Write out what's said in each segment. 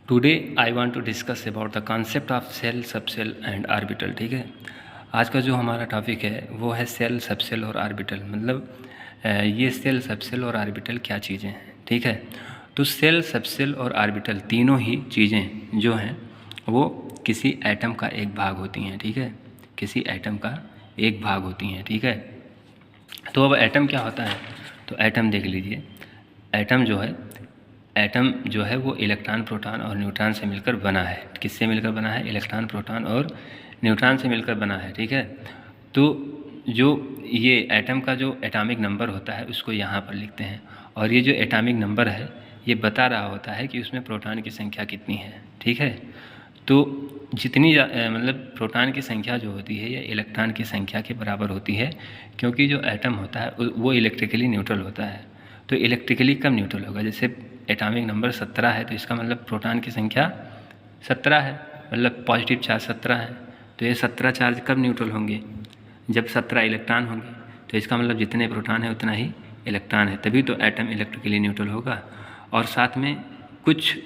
Today I want to discuss about the concept of cell, subcell and orbital. ठीक है, आज का जो हमारा टॉपिक है वो है सेल, सबसेल और ऑर्बिटल। मतलब ये सेल, सबसेल और ऑर्बिटल क्या चीज़ें हैं। ठीक है, तो सेल, सबसेल और ऑर्बिटल तीनों ही चीज़ें जो हैं वो किसी एटम का एक भाग होती हैं। ठीक है, किसी एटम का एक भाग होती हैं। ठीक है, तो अब एटम क्या होता है, तो एटम देख लीजिए। एटम जो है वो इलेक्ट्रॉन, प्रोटॉन और न्यूट्रॉन से मिलकर बना है। किससे मिलकर बना है? इलेक्ट्रॉन, प्रोटॉन और न्यूट्रॉन से मिलकर बना है। ठीक है, तो जो ये एटम का जो एटॉमिक नंबर होता है उसको यहाँ पर लिखते हैं, और ये जो एटॉमिक नंबर है ये बता रहा होता है कि उसमें प्रोटॉन की संख्या कितनी है। ठीक है, तो जितनी मतलब प्रोटॉन की संख्या जो होती है ये इलेक्ट्रॉन की संख्या के बराबर होती है, क्योंकि जो एटम होता है वो इलेक्ट्रिकली न्यूट्रल होता है। तो इलेक्ट्रिकली कब न्यूट्रल होगा? जैसे एटॉमिक नंबर 17 है, तो इसका मतलब प्रोटॉन की संख्या 17 है, मतलब पॉजिटिव चार्ज 17 है। तो ये 17 चार्ज कब न्यूट्रल होंगे? जब 17 इलेक्ट्रॉन होंगे। तो इसका मतलब जितने प्रोटॉन है उतना ही इलेक्ट्रॉन है, तभी तो एटम इलेक्ट्रिकली न्यूट्रल होगा। और साथ में कुछ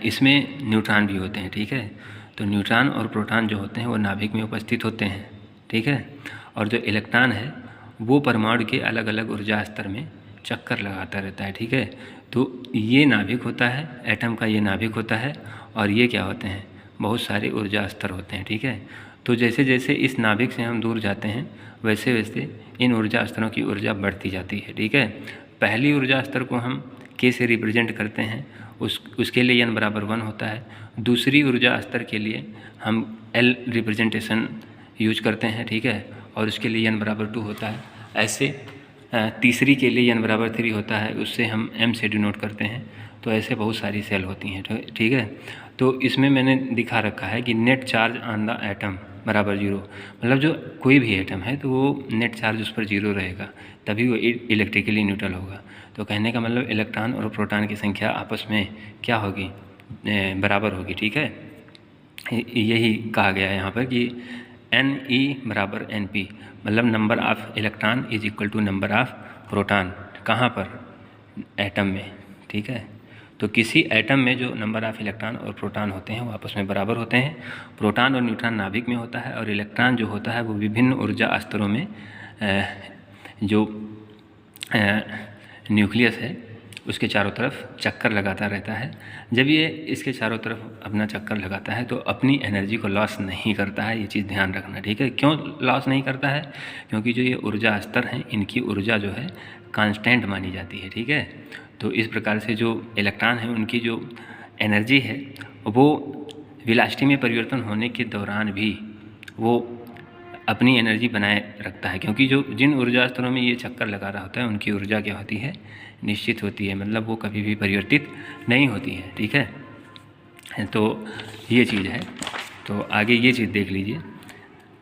इसमें न्यूट्रॉन भी होते हैं। ठीक है, तो न्यूट्रॉन और प्रोटॉन जो होते हैं वो नाभिक में उपस्थित होते हैं। ठीक है, और जो इलेक्ट्रॉन है वो परमाणु के अलग अलग ऊर्जा स्तर में चक्कर लगाता रहता है। ठीक है, तो ये नाभिक होता है, एटम का ये नाभिक होता है, और ये क्या होते हैं? बहुत सारे ऊर्जा स्तर होते हैं। ठीक है, तो जैसे जैसे इस नाभिक से हम दूर जाते हैं वैसे वैसे इन ऊर्जा स्तरों की ऊर्जा बढ़ती जाती है। ठीक है, पहली ऊर्जा स्तर को हम के से रिप्रेजेंट करते हैं, उसके लिए n बराबर 1 होता है। दूसरी ऊर्जा स्तर के लिए हम L रिप्रेजेंटेशन यूज करते हैं। ठीक है, और उसके लिए n बराबर 2 होता है। ऐसे तीसरी के लिए n बराबर 3 होता है, उससे हम m से डिनोट करते हैं। तो ऐसे बहुत सारी सेल होती हैं। ठीक है, तो इसमें मैंने दिखा रखा है कि net charge on the atom बराबर 0। मतलब जो कोई भी एटम है तो वो नेट चार्ज उस पर 0 रहेगा, तभी वो इलेक्ट्रिकली न्यूट्रल होगा। तो कहने का मतलब इलेक्ट्रॉन और प्रोटॉन की संख्या आपस में क्या होगी? बराबर होगी। ठीक है, यही कहा गया है यहाँ पर कि Ne बराबर Np, मतलब number of electron is equal to number of proton. कहाँ पर? एटम में। ठीक है, तो किसी एटम में जो नंबर ऑफ इलेक्ट्रॉन और प्रोटॉन होते हैं वो आपस में बराबर होते हैं। प्रोटॉन और न्यूट्रॉन नाभिक में होता है, और इलेक्ट्रॉन जो होता है वो विभिन्न ऊर्जा स्तरों में जो न्यूक्लियस है उसके चारों तरफ चक्कर लगाता रहता है। जब ये इसके चारों तरफ अपना चक्कर लगाता है तो अपनी एनर्जी को लॉस नहीं करता है, ये चीज़ ध्यान रखना। ठीक है, क्यों लॉस नहीं करता है? क्योंकि जो ये ऊर्जा स्तर हैं इनकी ऊर्जा जो है कांस्टेंट मानी जाती है। ठीक है, तो इस प्रकार से जो इलेक्ट्रॉन है उनकी जो एनर्जी है वो वेलोसिटी में परिवर्तन होने के दौरान भी वो अपनी एनर्जी बनाए रखता है, क्योंकि जो जिन ऊर्जा स्तरों में ये चक्कर लगा रहा होता है उनकी ऊर्जा क्या होती है? निश्चित होती है, मतलब वो कभी भी परिवर्तित नहीं होती है। ठीक है, तो ये चीज़ है। तो आगे ये चीज़ देख लीजिए।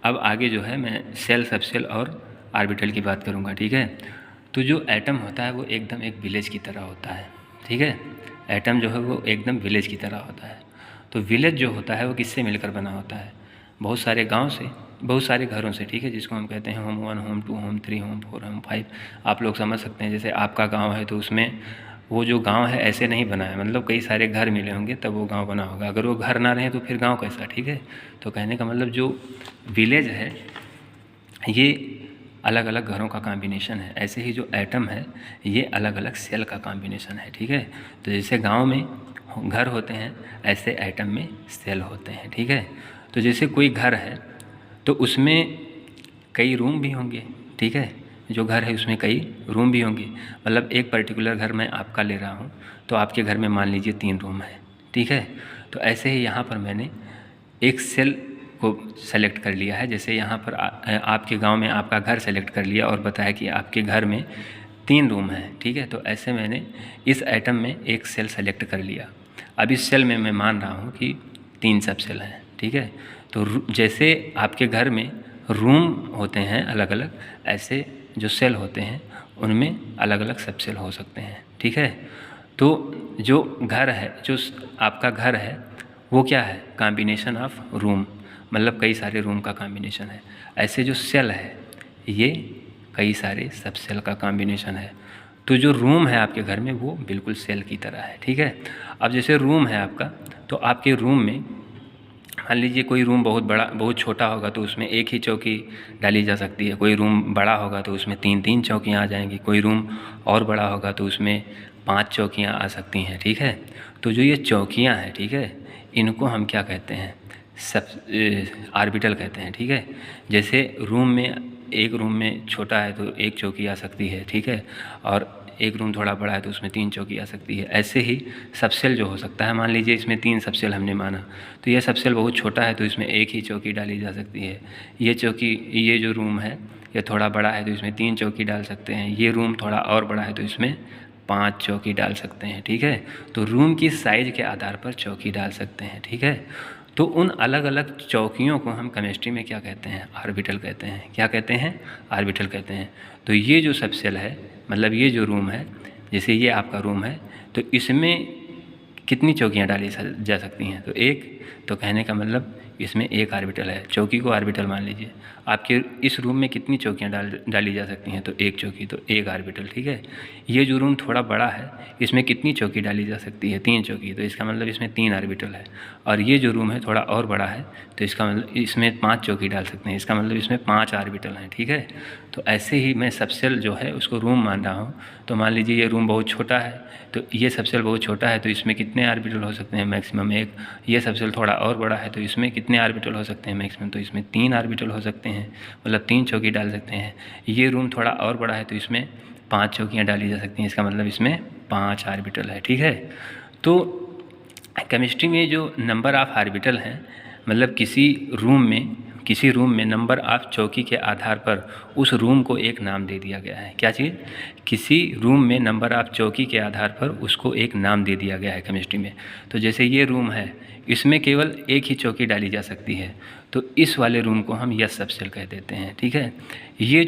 अब आगे जो है मैं सेल, सबसेल और ऑर्बिटल की बात करूँगा। ठीक है, तो जो एटम होता है वो एकदम एक विलेज की तरह होता है। ठीक है, एटम जो है वो एकदम विलेज की तरह होता है। तो विलेज जो होता है वो किससे मिलकर बना होता है? बहुत सारे गांव से, बहुत सारे घरों से। ठीक है, जिसको हम कहते हैं home 1, home 2, home 3, home 4, home 5। आप लोग समझ सकते हैं, जैसे आपका गांव है तो उसमें वो जो गांव है ऐसे नहीं बना है, मतलब कई सारे घर मिले होंगे तब वो गांव बना होगा। अगर वो घर ना रहे तो फिर गांव कैसा? ठीक है, तो कहने का मतलब जो विलेज है ये अलग अलग घरों का कॉम्बिनेशन है। ऐसे ही जो एटम है ये अलग अलग सेल का कॉम्बिनेशन है। ठीक है, तो जैसे गांव में घर होते हैं ऐसे एटम में सेल होते हैं। ठीक है, तो जैसे कोई घर है तो उसमें कई रूम भी होंगे। ठीक है, जो घर है उसमें कई रूम भी होंगे। मतलब एक पर्टिकुलर घर मैं आपका ले रहा हूँ तो आपके घर में मान लीजिए 3 रूम है। ठीक है, तो ऐसे ही यहाँ पर मैंने एक सेल को सेलेक्ट कर लिया है। जैसे यहाँ पर आपके गांव में आपका घर सेलेक्ट कर लिया और बताया कि आपके घर में 3 रूम हैं। ठीक है, तो ऐसे मैंने इस एटम में एक सेल सेलेक्ट कर लिया। अब इस सेल में मैं मान रहा हूँ कि 3 सब सेल हैं। ठीक है, तो जैसे आपके घर में रूम होते हैं अलग अलग, ऐसे जो सेल होते हैं उनमें अलग अलग सब सेल हो सकते हैं। ठीक है, तो जो घर है, जो आपका घर है वो क्या है? कॉम्बिनेशन ऑफ रूम, मतलब कई सारे रूम का कॉम्बिनेशन है। ऐसे जो सेल है ये कई सारे सब सेल का कॉम्बिनेशन है। तो जो रूम है आपके घर में वो बिल्कुल सेल की तरह है, ठीक है। अब जैसे रूम है आपका, तो आपके रूम में मान लीजिए कोई रूम बहुत बड़ा बहुत छोटा होगा तो उसमें एक ही चौकी डाली जा सकती है, कोई रूम बड़ा होगा तो उसमें 3-3 चौकियाँ आ जाएंगी, कोई रूम और बड़ा होगा तो उसमें 5 चौकियाँ आ सकती हैं, ठीक है। तो जो ये चौकियाँ हैं, ठीक है, इनको हम क्या कहते हैं, सब आर्बिटल कहते हैं, ठीक है। जैसे रूम में, एक रूम में छोटा है तो एक चौकी आ सकती है, ठीक है, और एक रूम थोड़ा बड़ा है तो उसमें 3 चौकी आ सकती है। ऐसे ही सबसेल जो हो सकता है, मान लीजिए इसमें 3 सबसेल हमने माना, तो ये सबसेल बहुत छोटा है तो इसमें एक ही चौकी डाली जा सकती है। ये चौकी, ये जो रूम है ये थोड़ा बड़ा है तो इसमें 3 चौकी डाल सकते हैं। ये रूम थोड़ा और बड़ा है तो इसमें 5 चौकी डाल सकते हैं, ठीक है। तो रूम की साइज़ के आधार पर चौकी डाल सकते हैं, ठीक है। तो उन अलग अलग चौकियों को हम केमिस्ट्री में क्या कहते हैं, आर्बिटल कहते हैं। क्या कहते हैं, आर्बिटल कहते हैं। तो ये जो सबसेल है, मतलब ये जो रूम है, जैसे ये आपका रूम है, तो इसमें कितनी चौकियाँ डाली जा सकती हैं, तो एक। तो कहने का मतलब इसमें एक आर्बिटल है, चौकी को आर्बिटल मान लीजिए। आपके इस रूम में कितनी चौकियाँ डाली जा सकती हैं, तो एक चौकी, तो एक आर्बिटल, ठीक है। ये जो रूम थोड़ा बड़ा है इसमें कितनी चौकी डाली जा सकती है, 3 चौकी, तो इसका मतलब इसमें 3 आर्बिटल है। और ये जो रूम है थोड़ा और बड़ा है तो इसका मतलब इसमें 5 चौकी डाल सकते हैं, इसका मतलब इसमें 5 आर्बिटल हैं, ठीक है। तो ऐसे ही मैं सबसेल जो है उसको रूम मान रहा हूँ। तो मान लीजिए ये रूम बहुत छोटा है तो ये सबसेल बहुत छोटा है तो इसमें कितने आर्बिटल हो सकते हैं, मैक्सिमम एक। ये सबसेल थोड़ा और बड़ा है तो इसमें कितने आर्बिटल हो सकते हैं, मैक्सिमम, तो इसमें 3 आर्बिटल हो सकते हैं, मतलब 3 चौकी डाल सकते हैं। ये रूम थोड़ा और बड़ा है तो इसमें 5 चौकियाँ डाली जा सकती हैं, इसका मतलब इसमें 5 आर्बिटल है, ठीक है। तो केमिस्ट्री में जो नंबर ऑफ आर्बिटल हैं, मतलब किसी रूम में नंबर ऑफ चौकी के आधार पर उस रूम को एक नाम दे दिया गया है। क्या चीज़, किसी रूम में नंबर ऑफ चौकी के आधार पर उसको एक नाम दे दिया गया है केमिस्ट्री में। तो जैसे ये रूम है, इसमें केवल एक ही चौकी डाली जा सकती है, तो इस वाले रूम को हम यस सबसेल कह देते हैं, ठीक है। ये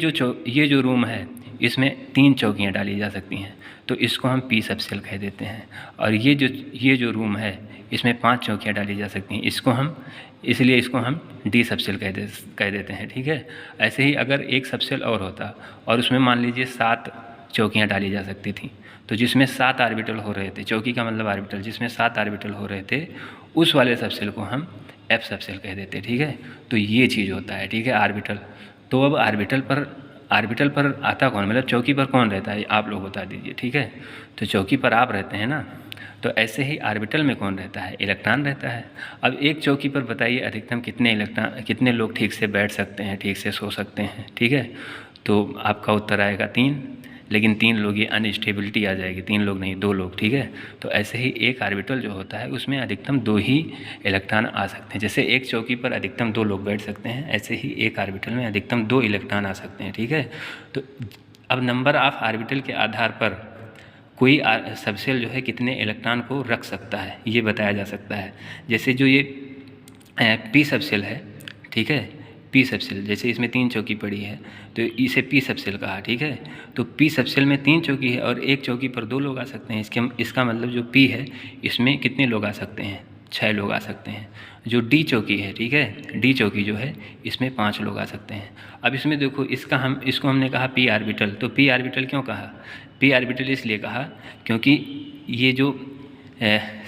जो रूम है इसमें 3 चौकियाँ डाली जा सकती हैं तो इसको हम पी सबसेल कह देते हैं। और ये जो रूम है इसमें 5 चौकियाँ डाली जा सकती हैं, इसलिए इसको हम डी सबसेल कह देते हैं, ठीक है। ऐसे ही अगर एक सबसेल और होता और उसमें मान लीजिए 7 चौकियाँ डाली जा सकती थी, तो जिसमें 7 आर्बिटल हो रहे थे, चौकी का मतलब आर्बिटल, जिसमें 7 आर्बिटल हो रहे थे उस वाले सबसेल को हम एफ सबसेल कह देते, ठीक है। तो ये चीज़ होता है, ठीक है, आर्बिटल। तो अब आर्बिटल पर आता कौन, मतलब चौकी पर कौन रहता है, आप लोग बता दीजिए, ठीक है। तो चौकी पर आप रहते हैं ना, तो ऐसे ही आर्बिटल में कौन रहता है, इलेक्ट्रॉन रहता है। अब एक चौकी पर बताइए अधिकतम कितने लोग ठीक से बैठ सकते हैं, ठीक से सो सकते हैं, ठीक है। तो आपका उत्तर आएगा 3, लेकिन 3 लोग ये अनस्टेबिलिटी आ जाएगी, 3 लोग नहीं 2 लोग, ठीक है। तो ऐसे ही एक आर्बिटल जो होता है उसमें अधिकतम 2 ही इलेक्ट्रॉन आ सकते हैं। जैसे एक चौकी पर अधिकतम 2 लोग बैठ सकते हैं, ऐसे ही एक आर्बिटल में अधिकतम 2 इलेक्ट्रॉन आ सकते हैं, ठीक है। तो अब नंबर ऑफ आर्बिटल के आधार पर कोई सबसेल जो है कितने इलेक्ट्रॉन को रख सकता है ये बताया जा सकता है। जैसे जो ये पी सबसेल है, ठीक है, पी सबसेल, जैसे इसमें 3 चौकी पड़ी है तो इसे पी सबसेल कहा, ठीक है। तो पी सबसेल में 3 चौकी है और एक चौकी पर 2 लोग आ सकते हैं। इसका मतलब जो पी है इसमें कितने लोग आ सकते हैं, 6 लोग आ सकते हैं। जो डी चौकी है, ठीक है, डी चौकी जो है इसमें 5 लोग आ सकते हैं। अब इसमें देखो इसको हमने कहा पी आर्बिटल। तो पी आर्बिटल क्यों कहा, पी आर्बिटल इसलिए कहा क्योंकि ये जो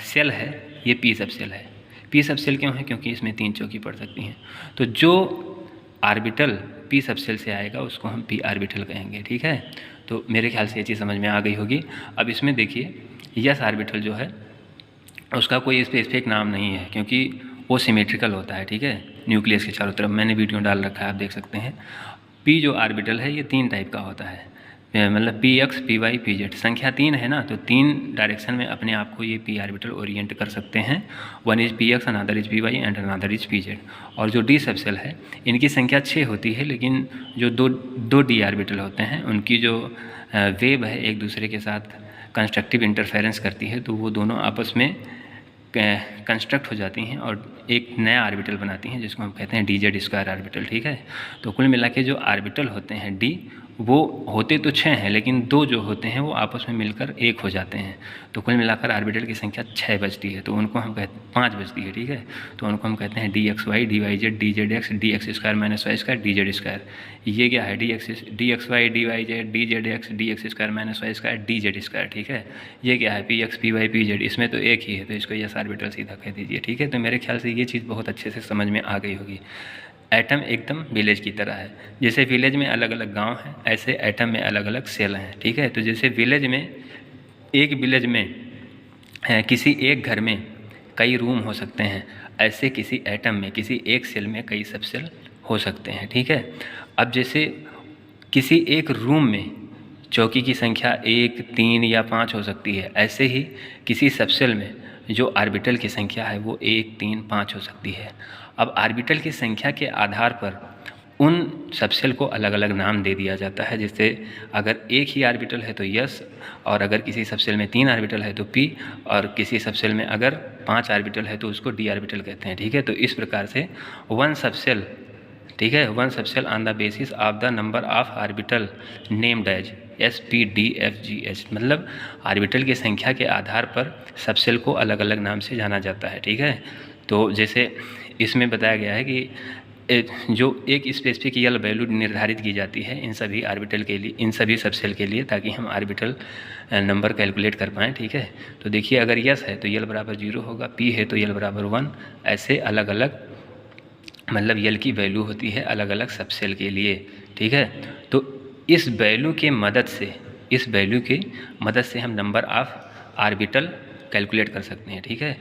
सेल है ये पी सबसेल है। पी सबसेल क्यों है, क्योंकि इसमें 3 चौकी पड़ सकती हैं। तो जो आर्बिटल पी सबसेल से आएगा उसको हम पी आर्बिटल कहेंगे, ठीक है। तो मेरे ख्याल से ये चीज़ समझ में आ गई होगी। अब इसमें देखिए यस आर्बिटल जो है उसका कोई स्पेसिफिक नाम नहीं है क्योंकि वो सिमेट्रिकल होता है, ठीक है, न्यूक्लियस के चारों तरफ। मैंने वीडियो डाल रखा है, आप देख सकते हैं। पी जो आर्बिटल है ये 3 टाइप का होता है, मतलब p x, p y, p z. संख्या 3 है ना, तो 3 डायरेक्शन में अपने आप को ये पी आर्बिटल ओरिएंट कर सकते हैं। One is p x, another is p y and another is p z. और जो डी सबसेल है इनकी संख्या 6 होती है, लेकिन जो दो डी आर्बिटल होते हैं उनकी जो वेव है एक दूसरे के साथ कंस्ट्रक्टिव इंटरफेरेंस करती है, तो वो दोनों आपस में कंस्ट्रक्ट हो जाती हैं और एक नया आर्बिटल बनाती हैं जिसको हम कहते हैं डी जेड स्क्वायर आर्बिटल, ठीक है। तो कुल मिला के जो आर्बिटल होते हैं डी वो होते तो 6 हैं, लेकिन 2 जो होते हैं वो आपस में मिलकर 1 हो जाते हैं। तो कुल मिलाकर ऑर्बिटल की संख्या 6 बचती है, तो उनको हम कहते 5 बचती है, ठीक है। तो उनको हम कहते हैं dxy, dyz, dzdx, dx² - y² dz²। ये क्या है, dxy, dyz, dzdx, dx² - y² dz², ठीक है। ये क्या है, px, py, pz, इसमें तो एक ही है, तो इसको यस ऑर्बिटल सीधा कह दीजिए, ठीक है। तो मेरे ख्याल से ये चीज़ बहुत अच्छे से समझ में आ गई होगी। एटम एकदम विलेज की तरह है, जैसे विलेज में अलग अलग गांव हैं, ऐसे एटम में अलग अलग सेल हैं, ठीक है। तो जैसे विलेज में, एक विलेज में किसी एक घर में कई रूम हो सकते हैं, ऐसे किसी एटम में, किसी एक सेल में कई सब सेल हो सकते हैं, ठीक है। अब जैसे किसी एक रूम में चौकी की संख्या 1, 3 या 5 हो सकती है, ऐसे ही किसी सबसेल में जो ऑर्बिटल की संख्या है वो 1, 3, 5 हो सकती है। अब ऑर्बिटल की संख्या के आधार पर उन सबसेल को अलग अलग नाम दे दिया जाता है। जैसे अगर एक ही ऑर्बिटल है तो यस, और अगर किसी सबसेल में 3 ऑर्बिटल है तो पी, और किसी सबसेल में अगर 5 ऑर्बिटल है तो उसको डी ऑर्बिटल कहते हैं, ठीक है। तो इस प्रकार से वन सबसेल, ठीक है, one subcell on the basis of the number of orbital named as SPDFGH, मतलब ऑर्बिटल की संख्या के आधार पर सबसेल को अलग अलग नाम से जाना जाता है, ठीक है। तो जैसे इसमें बताया गया है कि जो एक स्पेसिफिक यल वैल्यू निर्धारित की जाती है इन सभी ऑर्बिटल के लिए, इन सभी सबसेल के लिए, ताकि हम ऑर्बिटल नंबर कैलकुलेट कर पाएँ, ठीक है। तो देखिए, अगर यस है तो यल बराबर 0 होगा, पी है तो यल बराबर 1, ऐसे अलग अलग मतलब यल की वैल्यू होती है अलग अलग सबसेल के लिए, ठीक है। तो इस वैल्यू की मदद से हम नंबर ऑफ ऑर्बिटल कैलकुलेट कर सकते हैं, ठीक है,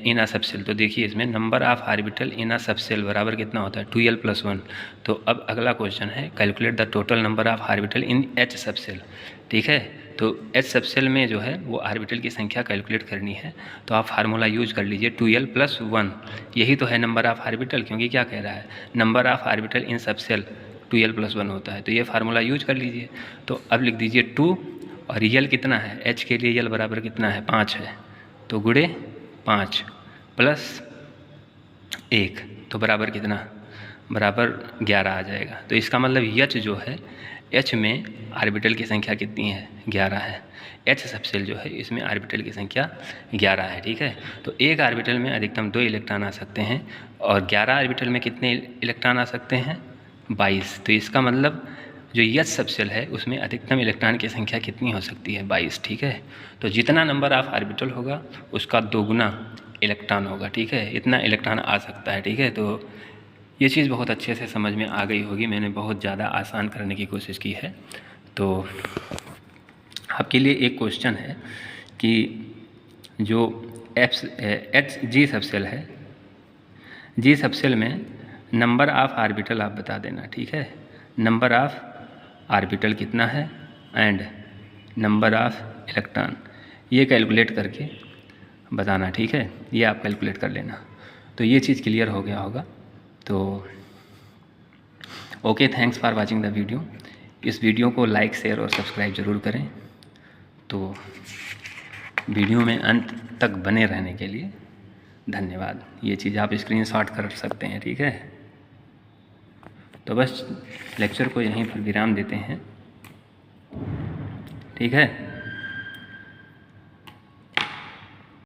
इन अ सबसेल। तो देखिए, इसमें number of orbital in a subshell बराबर कितना होता है, 2l + 1। तो अब अगला क्वेश्चन है, calculate the total number of orbital in H subshell, ठीक है। तो H सबसेल में जो है वो ऑर्बिटल की संख्या कैलकुलेट करनी है, तो आप फार्मूला यूज कर लीजिए 2l + 1, यही तो है नंबर ऑफ ऑर्बिटल, क्योंकि क्या कह रहा है, number of orbital in subshell 2l + 1 होता है, तो ये फार्मूला यूज कर लीजिए। तो अब लिख दीजिए 2, और यल कितना है, H के लिए यल बराबर कितना है, 5 है, तो गुणे 5 + 1, तो बराबर कितना, बराबर 11 आ जाएगा। तो इसका मतलब H जो है, H में ऑर्बिटल की संख्या कितनी है, 11 है। H सबसेल जो है इसमें ऑर्बिटल की संख्या 11 है, ठीक है। तो एक ऑर्बिटल में अधिकतम 2 इलेक्ट्रॉन आ सकते हैं, और 11 ऑर्बिटल में कितने इलेक्ट्रॉन आ सकते हैं, 22। तो इसका मतलब जो H सबसेल है उसमें अधिकतम इलेक्ट्रॉन की संख्या कितनी हो सकती है, 22, ठीक है। तो जितना नंबर ऑफ ऑर्बिटल होगा उसका 2 गुना इलेक्ट्रॉन होगा, ठीक है, इतना इलेक्ट्रॉन आ सकता है, ठीक है। तो ये चीज़ बहुत अच्छे से समझ में आ गई होगी, मैंने बहुत ज़्यादा आसान करने की कोशिश की है। तो आपके लिए एक क्वेश्चन है कि जो G सबसेल है, G सबसेल में नंबर ऑफ ऑर्बिटल आप बता देना, ठीक है। नंबर ऑफ ऑर्बिटल कितना है एंड नंबर ऑफ इलेक्ट्रॉन, ये कैलकुलेट करके बताना, ठीक है, ये आप कैलकुलेट कर लेना। तो ये चीज़ क्लियर हो गया होगा। तो okay, thanks for watching the video. इस वीडियो को लाइक, शेयर और सब्सक्राइब ज़रूर करें। तो वीडियो में अंत तक बने रहने के लिए धन्यवाद। ये चीज़ आप स्क्रीनशॉट कर सकते हैं, ठीक है। तो बस लेक्चर को यहीं पर विराम देते हैं, ठीक है।